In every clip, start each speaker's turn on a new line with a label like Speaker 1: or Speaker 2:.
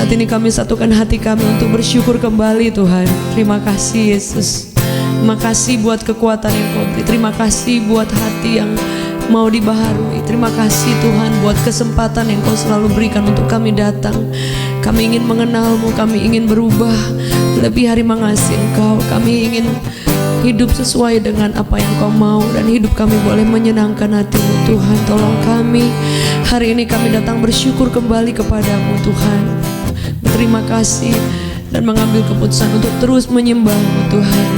Speaker 1: Saat ini kami satukan hati kami untuk bersyukur kembali Tuhan. Terima kasih Yesus. Terima kasih buat kekuatan yang Kau beri. Terima kasih buat hati yang mau dibaharui. Terima kasih Tuhan buat kesempatan yang Kau selalu berikan untuk kami datang. Kami ingin mengenal-Mu, kami ingin berubah lebih hari mengasihi Engkau. Kami ingin hidup sesuai dengan apa yang Kau mau, dan hidup kami boleh menyenangkan hati-Mu Tuhan. Tolong kami, hari ini kami datang bersyukur kembali kepadamu Tuhan. Berterima kasih dan mengambil keputusan untuk terus menyembah-Mu Tuhan.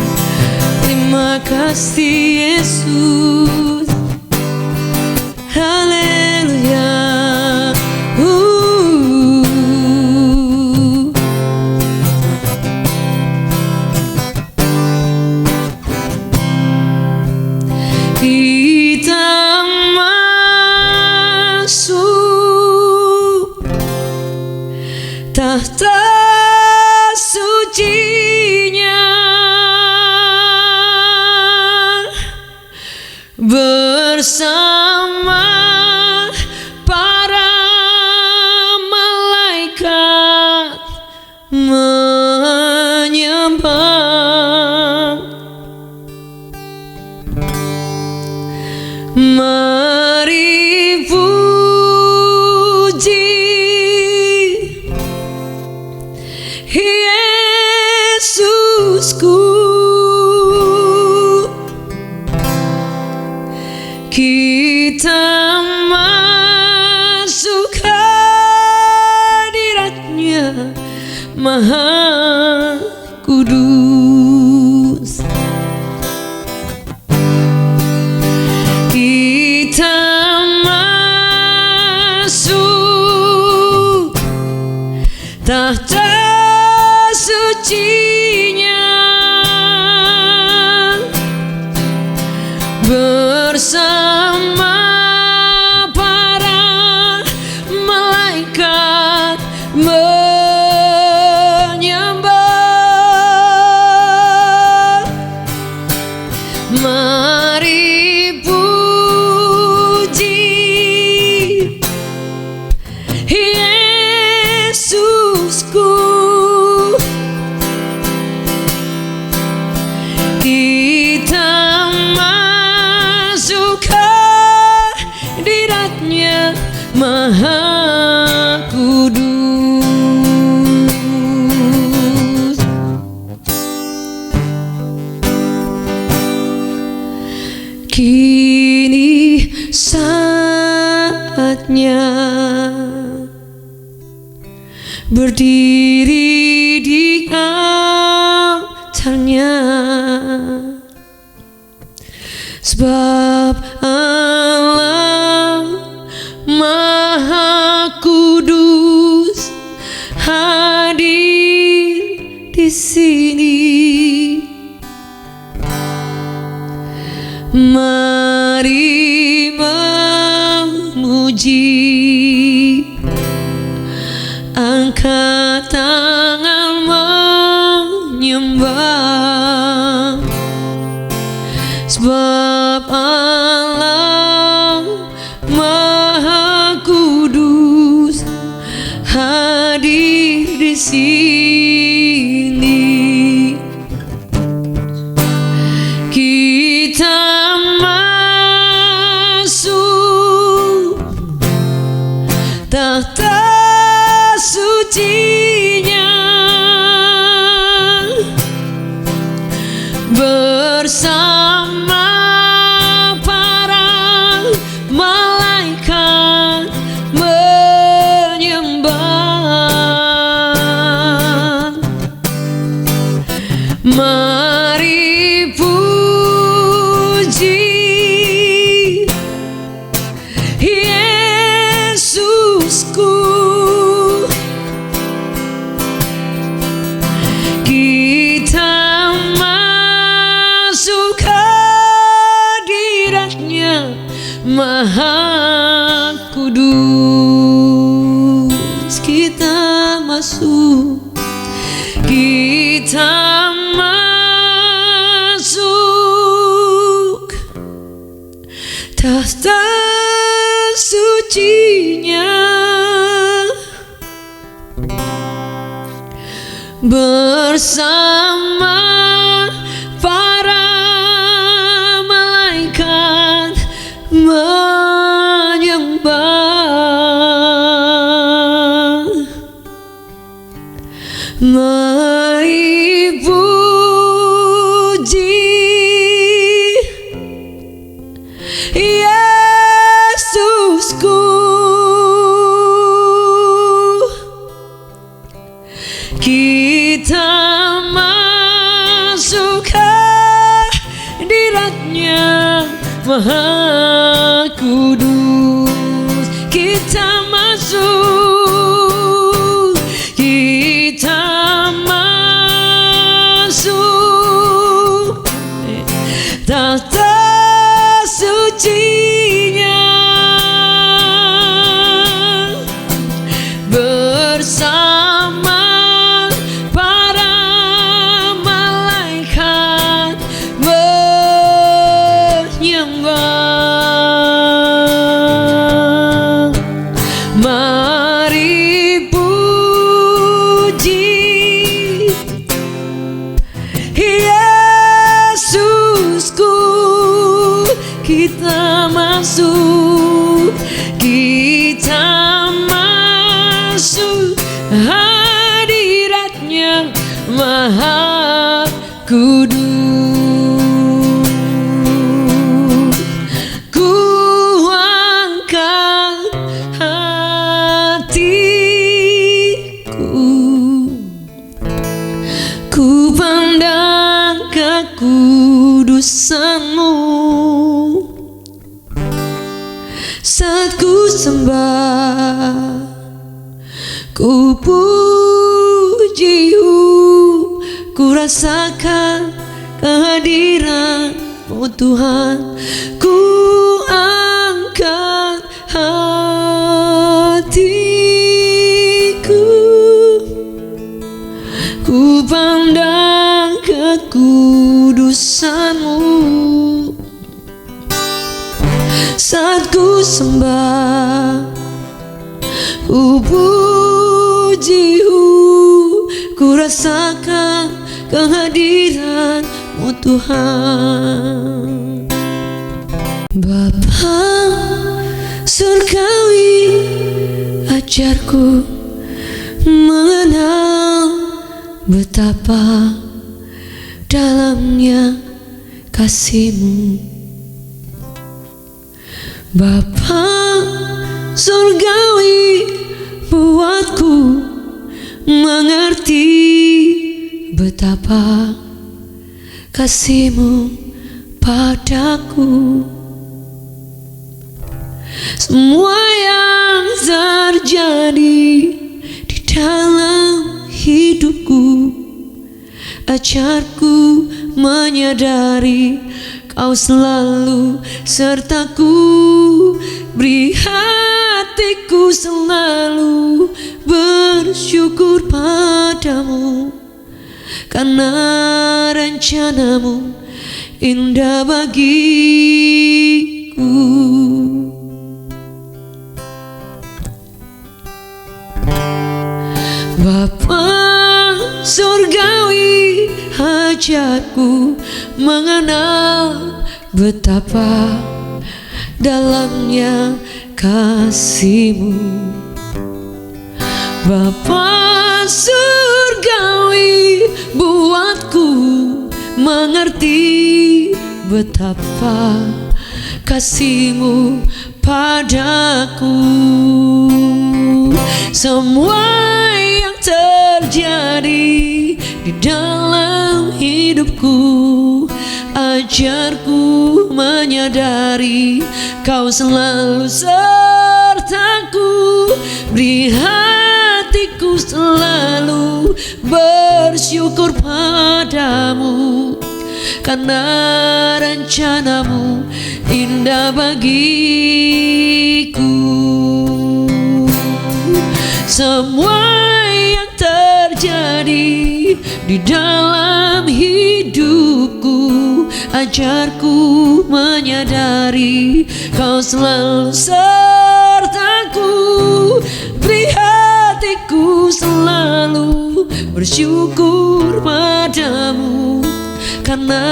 Speaker 1: Terima kasih Yesus. Haleluya. Kita masuk tahta suci-Nya bersama para malaikat menyembah. Mari puji Yesusku, kita masuk hadirat-Nya Maha Kudus. Kita masuk tahta suci-Nya bersama para malaikat menyembah. Mari puji Yesusku, kita masuk hadirat-Nya Maha Kudus. Kini saatnya berdiri di altar-Nya, sebab Allah Maha Kudus hadir di sini. Mari memuji, angkat tangan menyembah, sebab Allah Maha Kudus hadir di sini. Kita masuk tahta suci-Nya bersama para malaikat menyembah. Mari puji Yesusku, kita masuk hadirat-Nya Maha Kudus. Kita masuk, kita masuk tahta suci-Nya bersama para malaikat menyembah. Mari puji Yesusku, kita masuk hadiratnya Maha Kudus. Kita masuk, kita masuk tata sucinya bersama para malaikat menyembah. Mari puji Yesusku, kita masuk, kita masuk hadiratnya Maha Kudus. Ku angkat hatiku, ku pandang kekudusan-Mu. Saat ku sembah, ku puji-Mu, ku rasakan kehadiran-Mu Tuhan. Ku angkat hatiku, ku pandang kekudusan-Mu. Saat ku sembah, ku puji-Mu, ku rasakan kehadiran-Mu Tuhan. Bapa surgawi, ajarku mengenal betapa dalamnya kasih-Mu. Bapa surgawi, buatku mengerti betapa kasih-Mu padaku. Semua yang terjadi di dalam hidupku, ajarku menyadari Kau selalu sertaku. Beri hatiku selalu bersyukur padamu, karena rencana-Mu indah bagiku. Bapa surgawi, ajarku mengenal betapa dalamnya kasih-Mu. Bapa surgawi, buatku mengerti betapa kasih-Mu padaku. Semua yang terjadi di dalam hidupku, ajarku menyadari Kau selalu sertaku. Beri hatiku selalu bersyukur padamu, karena rencana-Mu indah bagiku. Semua yang terjadi di dalam hidupku, ajarku menyadari Kau selalu sertaku. Beri hatiku hatiku selalu bersyukur padamu, karena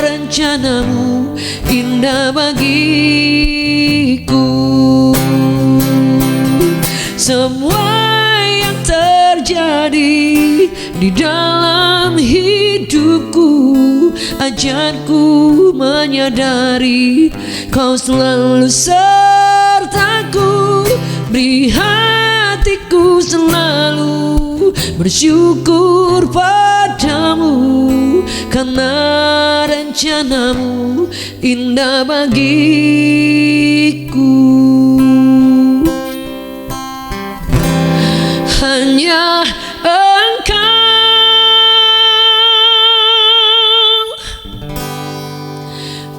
Speaker 1: rencanamu indah bagiku. Semua yang terjadi di dalam hidupku, ajarku menyadari kau selalu sertaku. Beri hatiku selalu bersyukur padamu, karena rencanamu indah bagiku. Hanya Engkau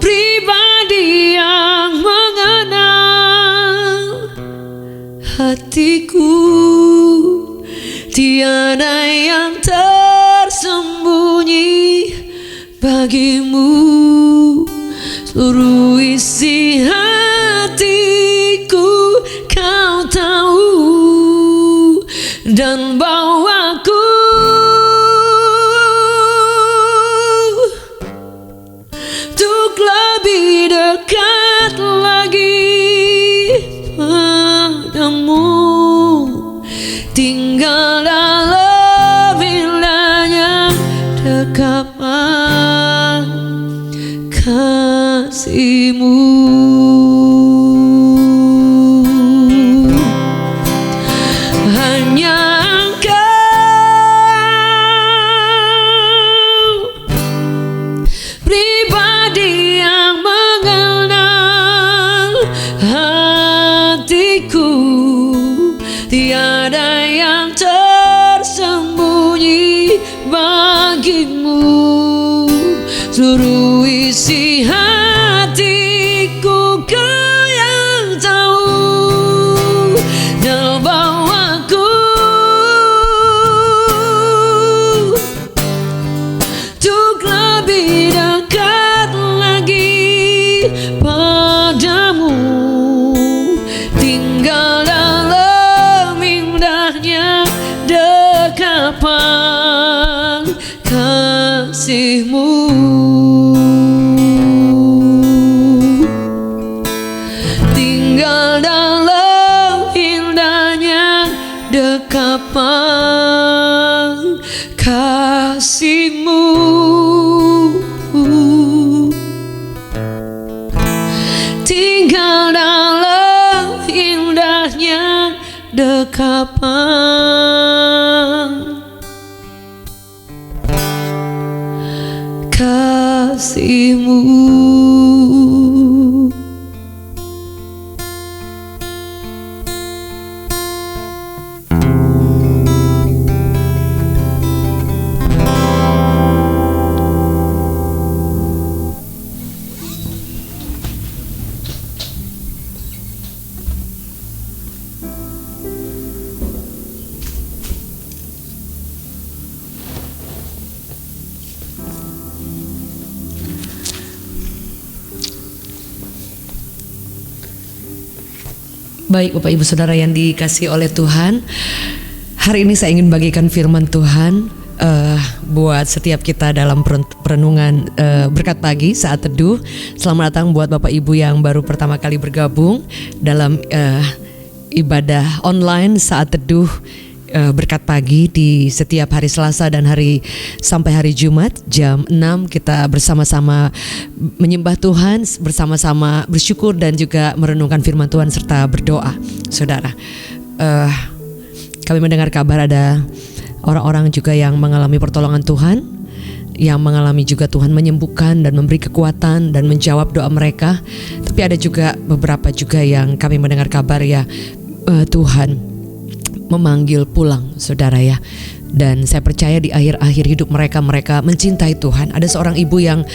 Speaker 1: pribadi yang mengenal hatiku, tiada yang tersembunyi bagimu. Seluruh isi hatiku kau tahu, dan bawaku untuk lebih dekat lagi padamu. Tinggal dalam indahnya dekapan kasih-Mu. Hanya Engkau pribadi yang mengenal hatiku, tiada yang tersembunyi bagimu. Seluruh isi hatiku kau yang tahu, dan bawaku untuk lebih dekat lagi padamu. Tinggal dalam indahnya dekapan kasih-Mu. Tinggal dalam indahnya dekapan kasih-Mu. Tinggal dalam indahnya dekapan kasih-Mu. Baik Bapak Ibu Saudara yang dikasihi oleh Tuhan, hari ini saya ingin bagikan firman Tuhan buat setiap kita dalam perenungan berkat pagi saat teduh. Selamat datang buat Bapak Ibu yang baru pertama kali bergabung dalam ibadah online saat teduh berkat pagi di setiap hari Selasa dan sampai hari Jumat jam 6 kita bersama-sama menyembah Tuhan, bersama-sama bersyukur dan juga merenungkan firman Tuhan serta berdoa. Saudara, kami mendengar kabar ada orang-orang juga yang mengalami pertolongan Tuhan, yang mengalami juga Tuhan menyembuhkan dan memberi kekuatan dan menjawab doa mereka. Tapi ada juga beberapa juga yang kami mendengar kabar ya Tuhan memanggil pulang, saudara ya. Dan saya percaya di akhir-akhir hidup mereka mencintai Tuhan. Ada seorang ibu yang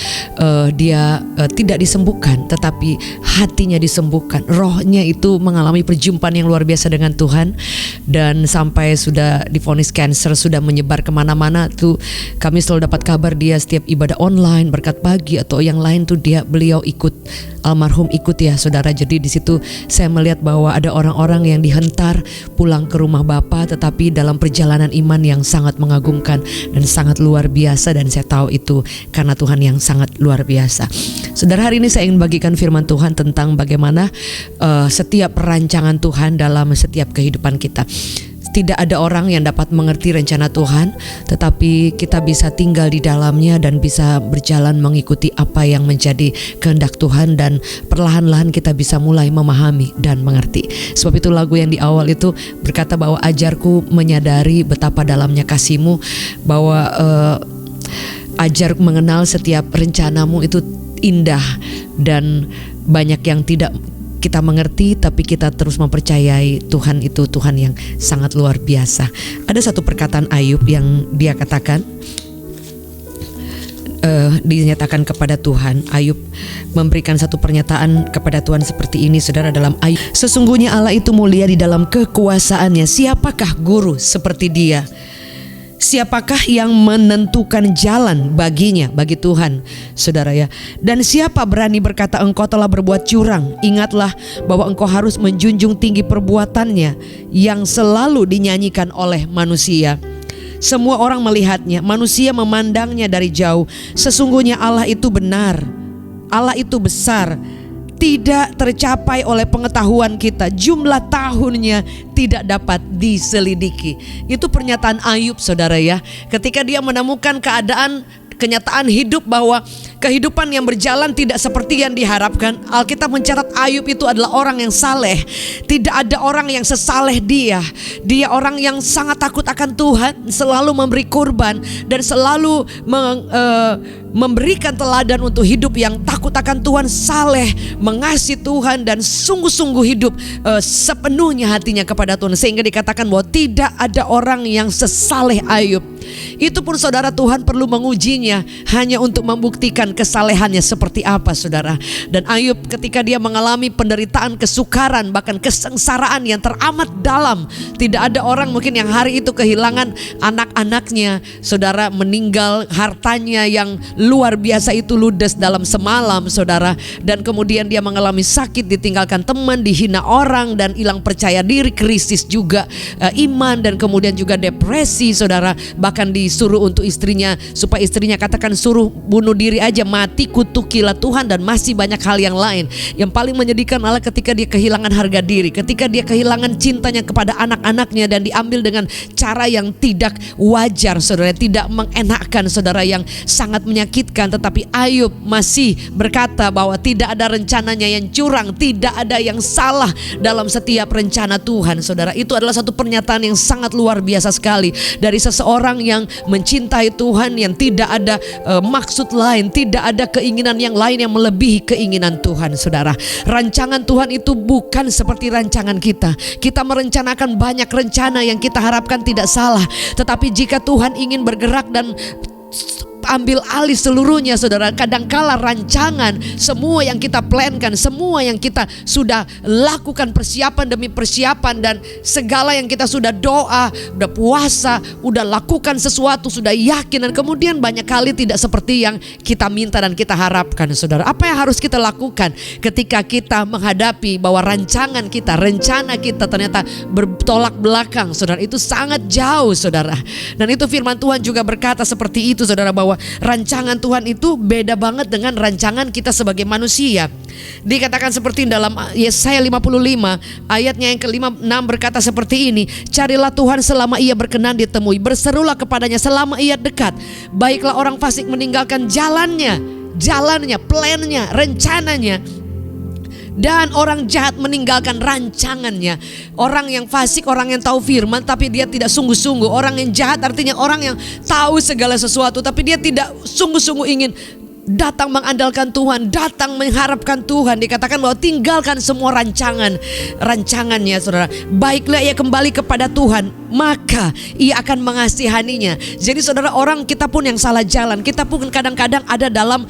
Speaker 1: dia tidak disembuhkan, tetapi hatinya disembuhkan. Rohnya itu mengalami perjumpaan yang luar biasa dengan Tuhan, dan sampai sudah divonis kanker, sudah menyebar kemana-mana tuh. Kami selalu dapat kabar dia setiap ibadah online, berkat pagi atau yang lain tuh beliau ikut, almarhum ikut ya saudara. Jadi di situ saya melihat bahwa ada orang-orang yang dihentar pulang ke rumah Bapa, tetapi dalam perjalanan iman yang sangat mengagumkan dan sangat luar biasa, dan saya tahu itu karena Tuhan yang sangat luar biasa. Saudara, hari ini saya ingin bagikan firman Tuhan tentang bagaimana setiap perancangan Tuhan dalam setiap kehidupan kita. Tidak ada orang yang dapat mengerti rencana Tuhan, tetapi kita bisa tinggal di dalamnya dan bisa berjalan mengikuti apa yang menjadi kehendak Tuhan, dan perlahan-lahan kita bisa mulai memahami dan mengerti. Sebab itu lagu yang di awal itu berkata bahwa ajarku menyadari betapa dalamnya kasih-Mu, bahwa ajar mengenal setiap rencanamu itu indah, dan banyak yang tidak kita mengerti, tapi kita terus mempercayai Tuhan itu Tuhan yang sangat luar biasa. Ada satu perkataan Ayub yang dia katakan, dinyatakan kepada Tuhan. Ayub memberikan satu pernyataan kepada Tuhan seperti ini, saudara, dalam Ayub: sesungguhnya Allah itu mulia di dalam kekuasaannya, siapakah guru seperti Dia? Siapakah yang menentukan jalan baginya, bagi Tuhan, saudara ya? Dan siapa berani berkata engkau telah berbuat curang? Ingatlah bahwa engkau harus menjunjung tinggi perbuatannya yang selalu dinyanyikan oleh manusia. Semua orang melihatnya, manusia memandangnya dari jauh. Sesungguhnya Allah itu benar, Allah itu besar, tidak tercapai oleh pengetahuan kita, jumlah tahunnya tidak dapat diselidiki. Itu pernyataan Ayub, saudara ya, ketika dia menemukan kenyataan hidup bahwa kehidupan yang berjalan tidak seperti yang diharapkan. Alkitab mencatat Ayub itu adalah orang yang saleh. Tidak ada orang yang sesaleh dia. Dia orang yang sangat takut akan Tuhan, selalu memberi kurban, dan selalu memberikan teladan untuk hidup yang takut akan Tuhan, saleh, mengasihi Tuhan, dan sungguh-sungguh hidup sepenuhnya hatinya kepada Tuhan. Sehingga dikatakan bahwa tidak ada orang yang sesaleh Ayub. Itu pun saudara, Tuhan perlu mengujinya hanya untuk membuktikan kesalehannya seperti apa, saudara. Dan Ayub ketika dia mengalami penderitaan, kesukaran, bahkan kesengsaraan yang teramat dalam. Tidak ada orang mungkin yang hari itu kehilangan anak-anaknya, saudara, meninggal, hartanya yang luar biasa itu ludes dalam semalam, saudara. Dan kemudian dia mengalami sakit, ditinggalkan teman, dihina orang, dan hilang percaya diri, krisis juga iman, dan kemudian juga depresi, saudara. Bahkan disuruh untuk istrinya, supaya istrinya katakan suruh bunuh diri aja, mati, kutukilah Tuhan, dan masih banyak hal yang lain. Yang paling menyedihkan adalah ketika dia kehilangan harga diri, ketika dia kehilangan cintanya kepada anak-anaknya, dan diambil dengan cara yang tidak wajar, saudara, tidak mengenakkan, saudara, yang sangat menyakitkan. Tetapi Ayub masih berkata bahwa tidak ada rencananya yang curang, tidak ada yang salah dalam setiap rencana Tuhan, saudara. Itu adalah satu pernyataan yang sangat luar biasa sekali dari seseorang yang mencintai Tuhan, yang tidak ada maksud lain, tidak ada keinginan yang lain yang melebihi keinginan Tuhan, saudara. Rancangan Tuhan itu bukan seperti rancangan kita. Kita merencanakan banyak rencana yang kita harapkan tidak salah, tetapi jika Tuhan ingin bergerak dan ambil alih seluruhnya, saudara, kadangkala rancangan, semua yang kita plankan, semua yang kita sudah lakukan persiapan demi persiapan, dan segala yang kita sudah doa, udah puasa, udah lakukan sesuatu, sudah yakin, dan kemudian banyak kali tidak seperti yang kita minta dan kita harapkan, saudara. Apa yang harus kita lakukan ketika kita menghadapi bahwa rancangan kita, rencana kita ternyata bertolak belakang, saudara? Itu sangat jauh, saudara. Dan itu firman Tuhan juga berkata seperti itu, saudara, bahwa rancangan Tuhan itu beda banget dengan rancangan kita sebagai manusia. Dikatakan seperti dalam Yesaya 55 ayatnya yang ke-5-6 berkata seperti ini: carilah Tuhan selama ia berkenan ditemui, berserulah kepadanya selama ia dekat. Baiklah orang fasik meninggalkan jalannya, plannya, rencananya, dan orang jahat meninggalkan rancangannya. Orang yang fasik, orang yang tahu firman tapi dia tidak sungguh-sungguh. Orang yang jahat artinya orang yang tahu segala sesuatu tapi dia tidak sungguh-sungguh ingin datang mengandalkan Tuhan, datang mengharapkan Tuhan. Dikatakan bahwa tinggalkan semua rancangannya, saudara. Baiklah ia kembali kepada Tuhan. maka Ia akan mengasihaninya. Jadi saudara, orang kita pun yang salah jalan, kita pun kadang-kadang ada dalam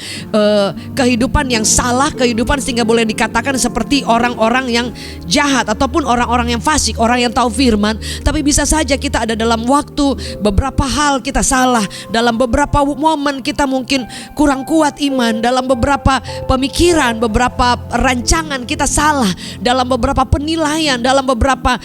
Speaker 1: kehidupan yang salah, kehidupan sehingga boleh dikatakan seperti orang-orang yang jahat ataupun orang-orang yang fasik, orang yang tahu firman. Tapi bisa saja kita ada dalam waktu beberapa hal kita salah, dalam beberapa momen kita mungkin kurang kuat iman, dalam beberapa pemikiran, beberapa rancangan kita salah, dalam beberapa penilaian, dalam beberapa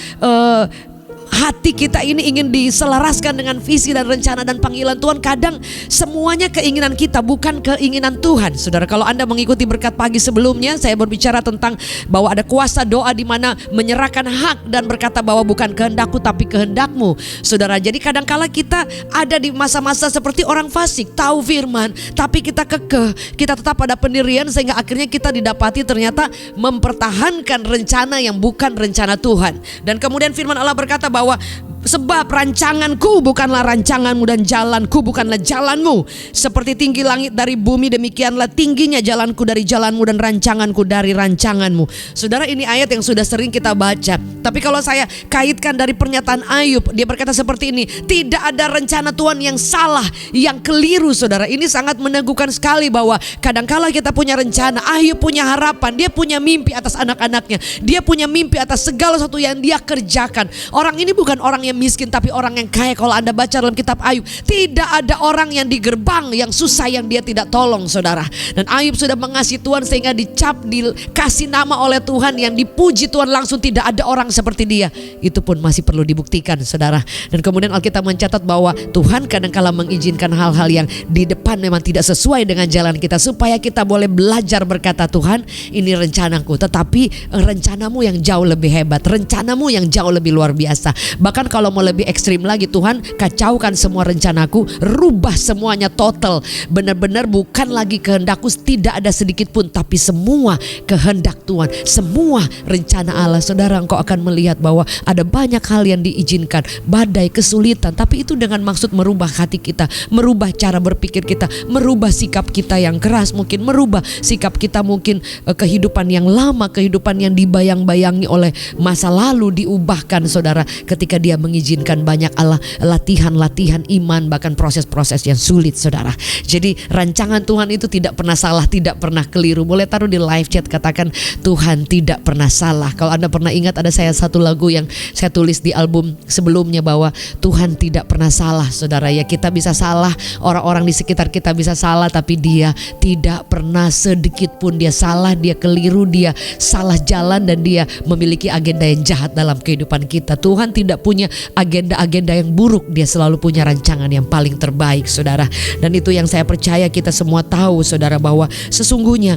Speaker 1: hati kita ini ingin diselaraskan dengan visi dan rencana dan panggilan Tuhan. Kadang semuanya keinginan kita, bukan keinginan Tuhan. Saudara, kalau Anda mengikuti berkat pagi sebelumnya, saya berbicara tentang bahwa ada kuasa doa di mana menyerahkan hak dan berkata bahwa bukan kehendakku tapi kehendakmu. Saudara, jadi kadangkala kita ada di masa-masa seperti orang fasik, tahu firman tapi kita kekeh, kita tetap pada pendirian, sehingga akhirnya kita didapati ternyata mempertahankan rencana yang bukan rencana Tuhan. Dan kemudian firman Allah berkata bahwa sebab rancanganku bukanlah rancanganmu dan jalanku bukanlah jalanmu. Seperti tinggi langit dari bumi, demikianlah tingginya jalanku dari jalanmu dan rancanganku dari rancanganmu. Saudara, ini ayat yang sudah sering kita baca. Tapi kalau saya kaitkan dari pernyataan Ayub, dia berkata seperti ini: tidak ada rencana Tuhan yang salah, yang keliru. Saudara, ini sangat meneguhkan sekali bahwa kadangkala kita punya rencana. Ayub punya harapan, dia punya mimpi atas anak-anaknya, dia punya mimpi atas segala sesuatu yang dia kerjakan. Orang ini bukan orang yang miskin tapi orang yang kaya. Kalau Anda baca dalam kitab Ayub, tidak ada orang yang di gerbang yang susah yang dia tidak tolong, saudara. Dan Ayub sudah mengasihi Tuhan sehingga dicap, dikasih nama oleh Tuhan, yang dipuji Tuhan langsung. Tidak ada orang seperti dia. Itu pun masih perlu dibuktikan, saudara. Dan kemudian Alkitab mencatat bahwa Tuhan kadang-kala mengizinkan hal-hal yang di depan memang tidak sesuai dengan jalan kita, supaya kita boleh belajar berkata, Tuhan, ini rencanaku, tetapi rencanamu yang jauh lebih hebat, rencanamu yang jauh lebih luar biasa. Bahkan kalau mau lebih ekstrim lagi, Tuhan, kacaukan semua rencanaku, rubah semuanya total. Benar-benar bukan lagi kehendakku, tidak ada sedikit pun, tapi semua kehendak Tuhan, semua rencana Allah. Saudara, engkau akan melihat bahwa ada banyak hal yang diizinkan, badai, kesulitan, tapi itu dengan maksud merubah hati kita, merubah cara berpikir kita, merubah sikap kita yang keras, mungkin merubah sikap kita, mungkin kehidupan yang lama, kehidupan yang dibayang-bayangi oleh masa lalu diubahkan, saudara, ketika Dia mengizinkan banyak latihan-latihan iman, bahkan proses-proses yang sulit, saudara. Jadi rancangan Tuhan itu tidak pernah salah, tidak pernah keliru. Boleh taruh di live chat, katakan Tuhan tidak pernah salah. Kalau Anda pernah ingat, ada saya satu lagu yang saya tulis di album sebelumnya bahwa Tuhan tidak pernah salah, saudara. Ya, kita bisa salah, orang-orang di sekitar kita bisa salah, tapi Dia tidak pernah sedikit pun Dia salah, Dia keliru, Dia salah jalan, dan Dia memiliki agenda yang jahat dalam kehidupan kita. Tuhan tidak punya agenda-agenda yang buruk, Dia selalu punya rancangan yang paling terbaik, saudara. Dan itu yang saya percaya kita semua tahu, saudara, bahwa sesungguhnya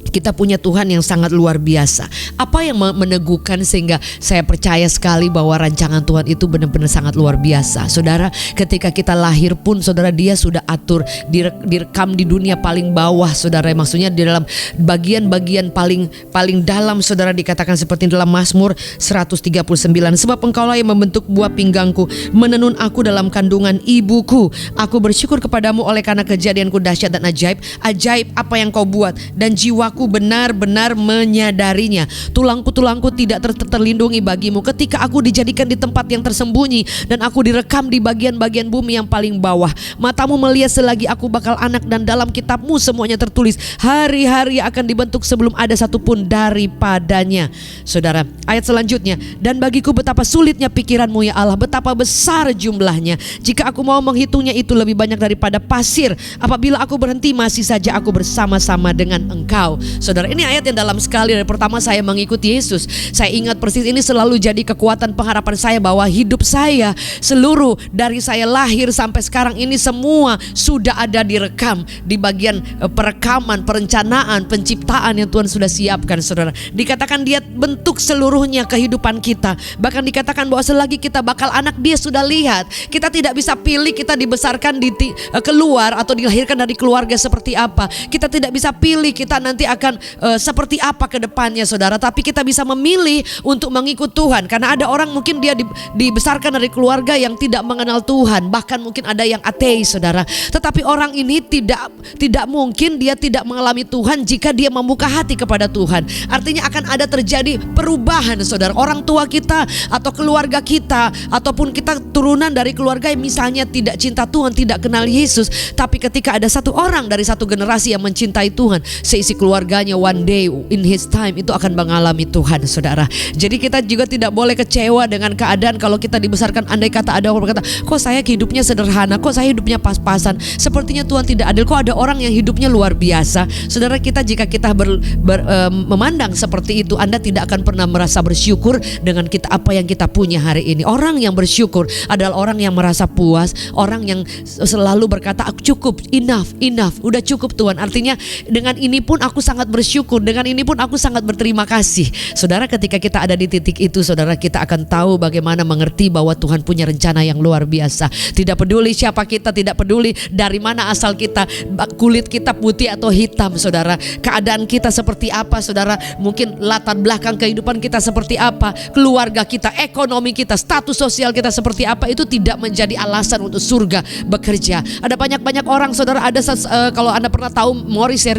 Speaker 1: kita punya Tuhan yang sangat luar biasa. Apa yang meneguhkan sehingga saya percaya sekali bahwa rancangan Tuhan itu benar-benar sangat luar biasa, saudara. Ketika kita lahir pun, saudara, Dia sudah atur, direkam di dunia paling bawah, saudara. Maksudnya di dalam bagian-bagian paling dalam, saudara, dikatakan seperti dalam Mazmur 139, sebab Engkaulah yang membentuk buah pinggangku, menenun aku dalam kandungan ibuku. Aku bersyukur kepadamu oleh karena kejadianku dahsyat dan ajaib. Ajaib apa yang Kau buat, dan jiwaku benar-benar menyadarinya. Tulangku tidak terlindungi bagimu. Ketika aku dijadikan di tempat yang tersembunyi, dan aku direkam di bagian-bagian bumi yang paling bawah. Matamu melihat selagi aku bakal anak, dan dalam kitabmu semuanya tertulis. Hari-hari akan dibentuk sebelum ada satupun daripadanya. Saudara, ayat selanjutnya, dan bagiku betapa sulitnya pikiranmu ya Allah, betapa besar jumlahnya. Jika aku mau menghitungnya, itu lebih banyak daripada pasir. Apabila aku berhenti, masih saja aku bersama-sama dengan Engkau. Saudara, ini ayat yang dalam sekali. Dari pertama saya mengikuti Yesus, saya ingat persis, ini selalu jadi kekuatan pengharapan saya bahwa hidup saya, seluruh dari saya lahir sampai sekarang ini, semua sudah ada direkam di bagian perekaman, perencanaan, penciptaan yang Tuhan sudah siapkan, saudara. Dikatakan Dia bentuk seluruhnya kehidupan kita. Bahkan dikatakan bahwa selagi kita bakal anak, Dia sudah lihat. Kita tidak bisa pilih kita dibesarkan keluar atau dilahirkan dari keluarga seperti apa. Kita tidak bisa pilih kita nanti akan akan seperti apa ke depannya saudara. Tapi kita bisa memilih untuk mengikut Tuhan. Karena ada orang mungkin dia dibesarkan dari keluarga yang tidak mengenal Tuhan. Bahkan mungkin ada yang ateis saudara. Tetapi orang ini tidak mungkin dia tidak mengalami Tuhan jika dia membuka hati kepada Tuhan. Artinya akan ada terjadi perubahan saudara. Orang tua kita atau keluarga kita ataupun kita turunan dari keluarga yang misalnya tidak cinta Tuhan, tidak kenal Yesus. Tapi ketika ada satu orang dari satu generasi yang mencintai Tuhan, seisi keluarganya one day in his time itu akan mengalami Tuhan saudara. Jadi kita juga tidak boleh kecewa dengan keadaan kalau kita dibesarkan. Andai kata ada orang berkata, kok saya hidupnya sederhana, kok saya hidupnya pas-pasan, sepertinya Tuhan tidak adil, kok ada orang yang hidupnya luar biasa. Saudara, jika kita memandang seperti itu, Anda tidak akan pernah merasa bersyukur dengan apa yang kita punya hari ini. Orang yang bersyukur adalah orang yang merasa puas, orang yang selalu berkata cukup, enough, udah cukup Tuhan. Artinya dengan ini pun aku sangat bersyukur, dengan ini pun aku sangat berterima kasih. Saudara, ketika kita ada di titik itu saudara, kita akan tahu bagaimana mengerti bahwa Tuhan punya rencana yang luar biasa. Tidak peduli siapa kita, tidak peduli dari mana asal kita, kulit kita putih atau hitam saudara, keadaan kita seperti apa saudara, mungkin latar belakang kehidupan kita seperti apa, keluarga kita, ekonomi kita, status sosial kita seperti apa, itu tidak menjadi alasan untuk surga bekerja. Ada banyak orang saudara, ada kalau Anda pernah tahu Maurice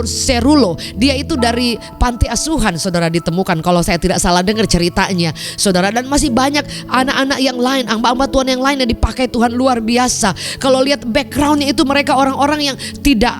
Speaker 1: Cerullo, dia itu dari panti asuhan saudara ditemukan kalau saya tidak salah dengar ceritanya saudara. Dan masih banyak anak-anak yang lain, hamba-hamba Tuhan yang lain yang dipakai Tuhan luar biasa. Kalau lihat backgroundnya itu mereka orang-orang yang tidak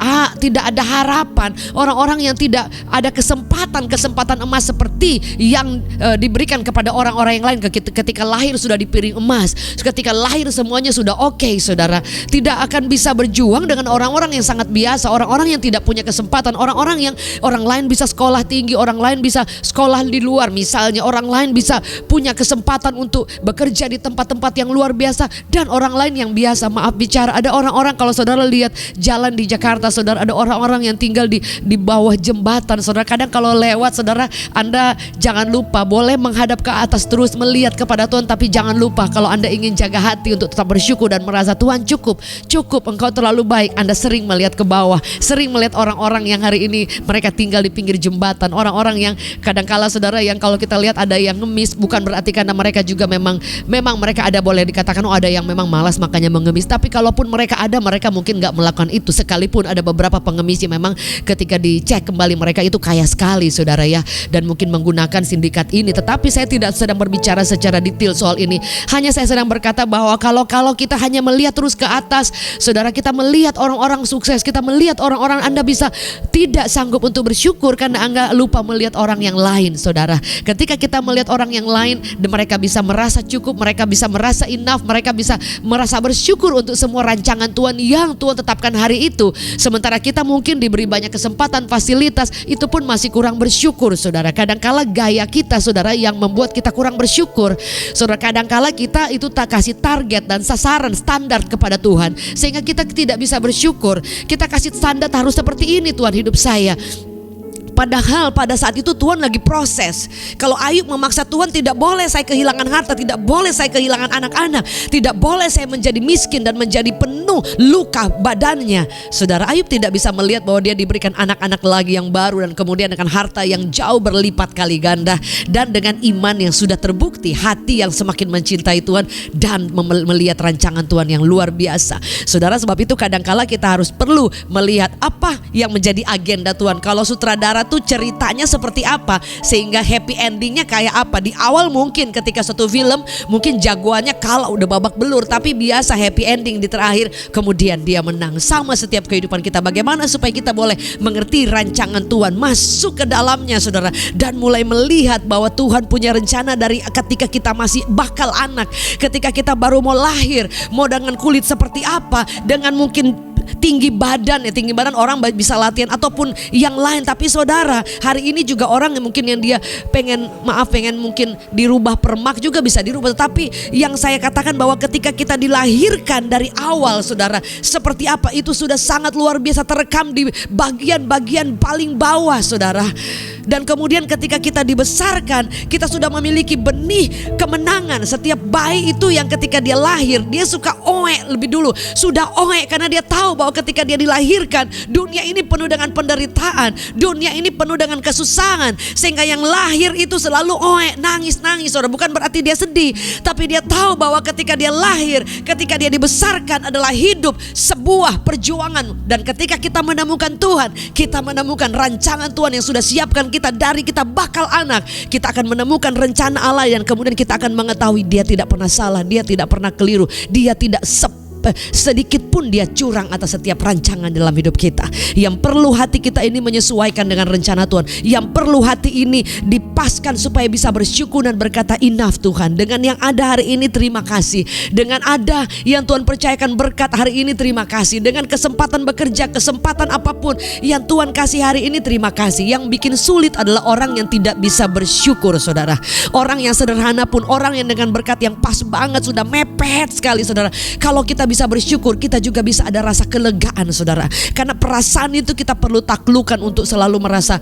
Speaker 1: ada harapan, orang-orang yang tidak ada kesempatan emas seperti yang diberikan kepada orang-orang yang lain. Ketika lahir sudah di piring emas, ketika lahir semuanya sudah oke saudara. Tidak akan bisa berjuang dengan orang-orang yang sangat biasa, orang-orang yang tidak punya kesempatan, orang-orang yang orang lain bisa sekolah tinggi, orang lain bisa sekolah di luar misalnya, orang lain bisa punya kesempatan untuk bekerja di tempat-tempat yang luar biasa, dan orang lain yang biasa. Maaf bicara, ada orang-orang kalau saudara lihat jalan di Jakarta saudara, ada orang-orang yang tinggal di bawah jembatan saudara. Kadang kalau lewat saudara, Anda jangan lupa boleh menghadap ke atas terus melihat kepada Tuhan, tapi jangan lupa kalau Anda ingin jaga hati untuk tetap bersyukur dan merasa Tuhan cukup, engkau terlalu baik. Anda sering melihat ke bawah, sering melihat orang-orang yang hari ini mereka tinggal di pinggir jembatan, orang-orang yang kadangkala saudara, yang kalau kita lihat ada yang ngemis, bukan berarti karena mereka juga memang mereka ada, boleh dikatakan ada yang memang malas makanya mengemis. Tapi kalaupun mereka ada, mereka mungkin gak melakukan itu. Sekalipun ada beberapa pengemis yang memang ketika dicek kembali mereka itu kaya sekali saudara ya, dan mungkin menggunakan sindikat ini. Tetapi saya tidak sedang berbicara secara detail soal ini. Hanya saya sedang berkata bahwa kalau kita hanya melihat terus ke atas saudara, kita melihat orang-orang sukses, kita melihat orang-orang, Anda bisa tidak sanggup untuk bersyukur karena Anda lupa melihat orang yang lain saudara. Ketika kita melihat orang yang lain, mereka bisa merasa cukup, mereka bisa merasa enough, mereka bisa merasa bersyukur untuk semua rancangan Tuhan yang Tuhan tetapkan hari itu. Sementara kita mungkin diberi banyak kesempatan, fasilitas, itu pun masih kurang bersyukur saudara. Kadangkala gaya kita saudara yang membuat kita kurang bersyukur saudara. Kadangkala kita itu tak kasih target dan sasaran standar kepada Tuhan sehingga kita tidak bisa bersyukur. Kita kasih standar harus seperti ini Tuhan hidup saya. Padahal pada saat itu Tuhan lagi proses. Kalau Ayub memaksa Tuhan, tidak boleh saya kehilangan harta, tidak boleh saya kehilangan anak-anak, tidak boleh saya menjadi miskin dan menjadi penuh luka badannya. Saudara, Ayub tidak bisa melihat bahwa dia diberikan anak-anak lagi yang baru dan kemudian dengan harta yang jauh berlipat kali ganda, dan dengan iman yang sudah terbukti, hati yang semakin mencintai Tuhan dan melihat rancangan Tuhan yang luar biasa. Saudara, sebab itu kadangkala kita harus perlu melihat apa yang menjadi agenda Tuhan. Kalau sutradara tuh ceritanya seperti apa sehingga happy endingnya kayak apa. Di awal mungkin ketika satu film mungkin jagoannya kalah udah babak belur, tapi biasa happy ending di terakhir kemudian dia menang. Sama setiap kehidupan kita, bagaimana supaya kita boleh mengerti rancangan Tuhan, masuk ke dalamnya saudara, dan mulai melihat bahwa Tuhan punya rencana dari ketika kita masih bakal anak, ketika kita baru mau lahir, mau dengan kulit seperti apa, dengan mungkin tinggi badan orang bisa latihan ataupun yang lain. Tapi saudara, hari ini juga orang yang mungkin yang dia pengen mungkin dirubah permak juga bisa dirubah. Tetapi yang saya katakan bahwa ketika kita dilahirkan dari awal saudara, seperti apa itu sudah sangat luar biasa terekam di bagian-bagian paling bawah saudara. Dan kemudian ketika kita dibesarkan, kita sudah memiliki benih kemenangan. Setiap bayi itu yang ketika dia lahir, dia suka oek lebih dulu. Sudah oek karena dia tahu
Speaker 2: tahu bahwa ketika dia dilahirkan, dunia ini penuh dengan penderitaan, dunia ini penuh dengan kesusahan, sehingga yang lahir itu selalu nangis, saudara. Bukan berarti dia sedih, tapi dia tahu bahwa ketika dia lahir, ketika dia dibesarkan adalah hidup sebuah perjuangan. Dan ketika kita menemukan Tuhan, kita menemukan rancangan Tuhan yang sudah siapkan kita dari kita bakal anak. Kita akan menemukan rencana Allah, dan kemudian kita akan mengetahui dia tidak pernah salah, dia tidak pernah keliru, dia tidak sedikit pun dia curang atas setiap rancangan dalam hidup kita. Yang perlu hati kita ini menyesuaikan dengan rencana Tuhan. Yang perlu hati ini dipaskan supaya bisa bersyukur dan berkata enough Tuhan. Dengan yang ada hari ini terima kasih. Dengan ada yang Tuhan percayakan berkat hari ini terima kasih. Dengan kesempatan bekerja, kesempatan apapun yang Tuhan kasih hari ini terima kasih. Yang bikin sulit adalah orang yang tidak bisa bersyukur, saudara. Orang yang sederhana pun, orang yang dengan berkat yang pas banget sudah mepet sekali, saudara. Kalau kita bisa bersyukur, kita juga bisa ada rasa kelegaan, saudara. Karena perasaan itu kita perlu taklukkan untuk selalu merasa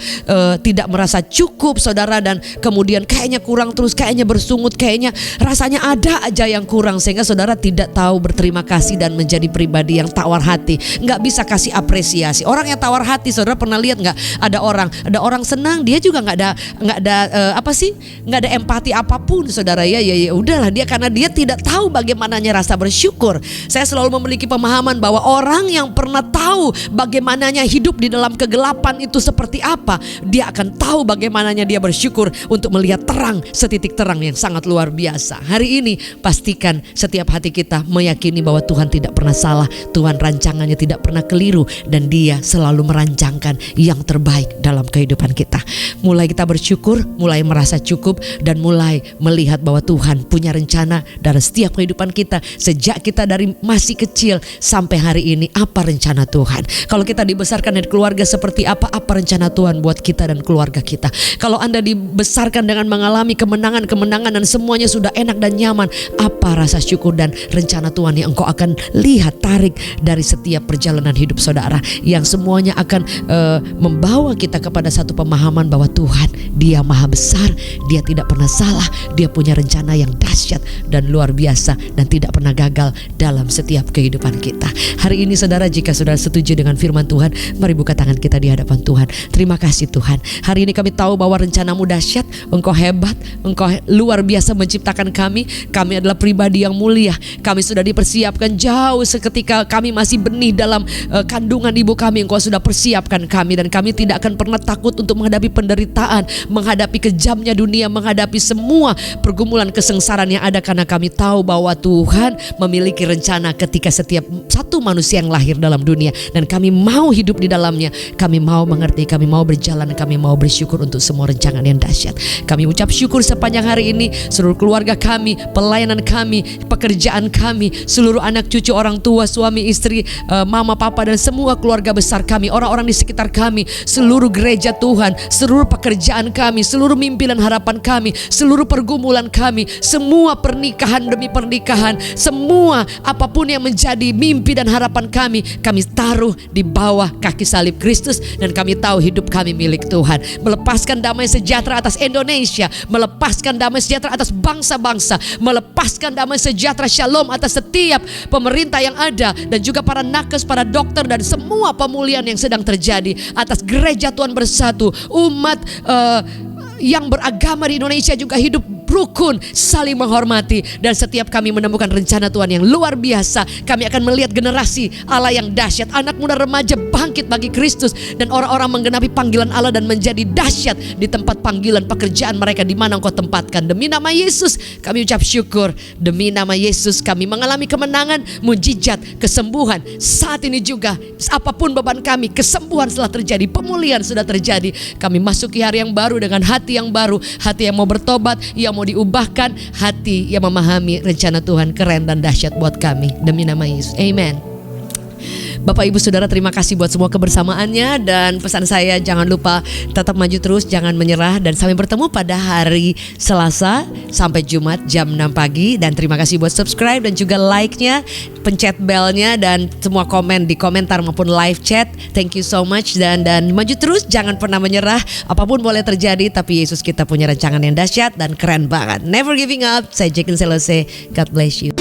Speaker 2: tidak merasa cukup, saudara. Dan kemudian kayaknya kurang terus, kayaknya bersungut, kayaknya rasanya ada aja yang kurang. Sehingga saudara tidak tahu berterima kasih dan menjadi pribadi yang tawar hati. Nggak bisa kasih apresiasi. Orang yang tawar hati, saudara pernah lihat nggak? Ada orang senang, dia juga nggak ada nggak ada empati apapun, saudara. Ya udahlah, dia karena dia tidak tahu bagaimananya rasa bersyukur. Saya selalu memiliki pemahaman bahwa orang yang pernah tahu bagaimananya hidup di dalam kegelapan itu seperti apa, dia akan tahu bagaimananya dia bersyukur untuk melihat terang, setitik terang yang sangat luar biasa. Hari ini pastikan setiap hati kita meyakini bahwa Tuhan tidak pernah salah, Tuhan rancangannya tidak pernah keliru, dan dia selalu merancangkan yang terbaik dalam kehidupan kita. Mulai kita bersyukur, mulai merasa cukup, dan mulai melihat bahwa Tuhan punya rencana dalam setiap kehidupan kita. Sejak kita dari masih kecil sampai hari ini, apa rencana Tuhan? Kalau kita dibesarkan dari keluarga seperti apa rencana Tuhan buat kita dan keluarga kita? Kalau Anda dibesarkan dengan mengalami kemenangan dan semuanya sudah enak dan nyaman, apa rasa syukur dan rencana Tuhan yang engkau akan lihat, tarik dari setiap perjalanan hidup saudara, yang semuanya akan membawa kita kepada satu pemahaman bahwa Tuhan, dia maha besar, dia tidak pernah salah, dia punya rencana yang dahsyat dan luar biasa dan tidak pernah gagal dalam setiap kehidupan kita. Hari ini saudara, jika saudara setuju dengan firman Tuhan, mari buka tangan kita di hadapan Tuhan. Terima kasih Tuhan. Hari ini kami tahu bahwa rencanamu dahsyat, engkau hebat, engkau luar biasa menciptakan kami. Kami adalah pribadi yang mulia. Kami sudah dipersiapkan jauh seketika kami masih benih dalam kandungan ibu kami. Engkau sudah persiapkan kami, dan kami tidak akan pernah takut untuk menghadapi penderitaan, menghadapi kejamnya dunia, menghadapi semua pergumulan kesengsaraan yang ada, karena kami tahu bahwa Tuhan memiliki rencana ketika setiap satu manusia yang lahir dalam dunia, dan kami mau hidup di dalamnya. Kami mau mengerti, kami mau berjalan, kami mau bersyukur untuk semua rancangan yang dahsyat. Kami ucap syukur sepanjang hari ini, seluruh keluarga kami, pelayanan kami, pekerjaan kami, seluruh anak cucu, orang tua, suami, istri, mama, papa, dan semua keluarga besar kami, orang-orang di sekitar kami, seluruh gereja Tuhan, seluruh pekerjaan kami, seluruh mimpi dan harapan kami, seluruh pergumulan kami, semua pernikahan demi pernikahan, semua apapun yang menjadi mimpi dan harapan kami taruh di bawah kaki salib Kristus, dan kami tahu hidup kami milik Tuhan. Melepaskan damai sejahtera atas Indonesia, melepaskan damai sejahtera atas bangsa-bangsa, melepaskan damai sejahtera shalom atas setiap pemerintah yang ada, dan juga para nakes, para dokter, dan semua pemulihan yang sedang terjadi atas gereja Tuhan Bersatu. Umat yang beragama di Indonesia juga hidup rukun, saling menghormati, dan setiap kami menemukan rencana Tuhan yang luar biasa. Kami akan melihat generasi Allah yang dahsyat, anak muda remaja bangkit bagi Kristus, dan orang-orang menggenapi panggilan Allah dan menjadi dahsyat di tempat panggilan pekerjaan mereka di mana Engkau tempatkan. Demi nama Yesus kami ucap syukur. Demi nama Yesus kami mengalami kemenangan, mujizat, kesembuhan. Saat ini juga apapun beban kami, kesembuhan telah terjadi, pemulihan sudah terjadi. Kami masuki hari yang baru dengan hati yang baru, hati yang mau bertobat, yang mau diubahkan, hati yang memahami rencana Tuhan keren dan dahsyat buat kami. Demi nama Yesus, amen. Bapak Ibu Saudara, terima kasih buat semua kebersamaannya, dan pesan saya jangan lupa tetap maju terus, jangan menyerah, dan sampai bertemu pada hari Selasa sampai Jumat jam 6 pagi. Dan terima kasih buat subscribe dan juga like-nya, pencet bell-nya, dan semua komen di komentar maupun live chat. Thank you so much, dan maju terus, jangan pernah menyerah. Apapun boleh terjadi, tapi Yesus kita punya rancangan yang dahsyat dan keren banget. Never giving up. Saya Jacqueline Selose. God bless you.